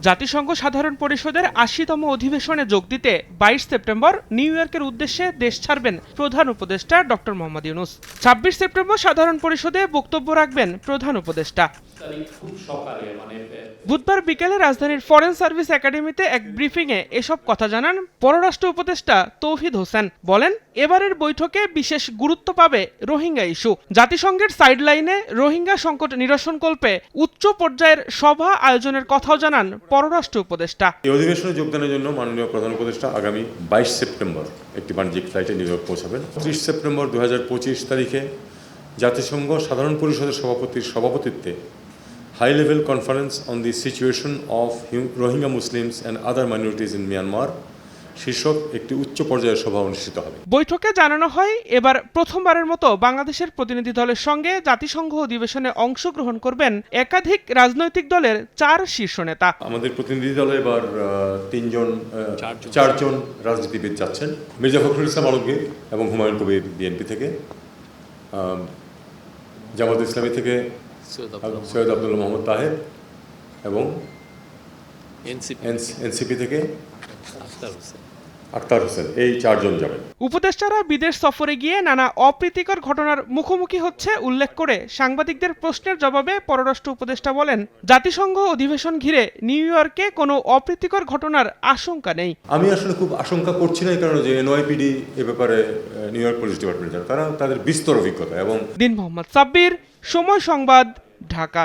জাতিসংঘ সাধারণ পরিষদের ৮০তম অধিবেশনে যোগ দিতে ২২ সেপ্টেম্বর নিউ ইয়র্কের উদ্দেশ্যে দেশ ছাড়বেন প্রধান উপদেষ্টা ডক্টর মোহাম্মদ ইউনূস। ২৬ সেপ্টেম্বর সাধারণ পরিষদে বক্তব্য রাখবেন প্রধান উপদেষ্টা। বুধবার বিকেলে রাজধানীর ফরেন সার্ভিস একাডেমিতে এক ব্রিফিংয়ে এসব কথা জানান পররাষ্ট্র উপদেষ্টা তৌহিদ হোসেন। বলেন, এবারের বৈঠকে বিশেষ গুরুত্ব পাবে রোহিঙ্গা ইস্যু। জাতিসংঘের সাইডলাইনে রোহিঙ্গা সংকট নিরসনকল্পে উচ্চ পর্যায়ের সভা আয়োজনের কথাও জানান পররাষ্ট্র উপদেষ্টা। এই অধিবেশনে যোগদানের জন্য মাননীয় প্রধান উপদেষ্টা আগামী ২২ সেপ্টেম্বর একটি বাণিজ্যিক ফ্লাইটে নিউ ইয়র্ক পৌঁছাবেন। ৩০ সেপ্টেম্বর ২০২৫ তারিখে জাতিসংঘ সাধারণ পরিষদের সভাপতির সভাপতিত্বে high level conference on the situation of Rohingya Muslims and other minorities in Myanmar শীর্ষক একটি উচ্চ পর্যায়ের সভা অনুষ্ঠিত হবে। বৈঠকে জানানো হয়, এবার প্রথমবারের মতো বাংলাদেশের প্রতিনিধি দলের সঙ্গে জাতিসংঘ অধিবেশনে অংশগ্রহণ করবেন একাধিক রাজনৈতিক দলের ৪ শীর্ষ নেতা। আমাদের প্রতিনিধি দলে এবার চারজন রাজনীতিবিদ যাচ্ছেন। মির্জা ফখরুল ইসলাম আলমগীর এবং হুমায়ুন কবির বিএনপি থেকে, জামাত ইসলামী থেকে সৈয়দ আব্দুল্লাহ মোহাম্মদ তাহের এবং এনসিপি থেকে আখতার হোসেন, এই ৪ জন যাবেন। উপদেষ্টারা বিদেশ সফরে গিয়ে নানা অপ্রীতিকর ঘটনার মুখোমুখি হচ্ছে উল্লেখ করে সাংবাদিকদের প্রশ্নের জবাবে পররাষ্ট্র উপদেষ্টা বলেন, জাতিসংঘ অধিবেশন ঘিরে নিউ ইয়র্কে কোনো অপ্রীতিকর ঘটনার আশঙ্কা নেই। আমি আসলে খুব আশঙ্কা করছি না, কারণ যে এনওয়াইপিডি এ ব্যাপারে নিউ ইয়র্ক পুলিশ ডিপার্টমেন্ট তারা তাদের বিস্তর অভিজ্ঞতা এবং দিন মোহাম্মদ সাব্বির, সময় সংবাদ, ঢাকা।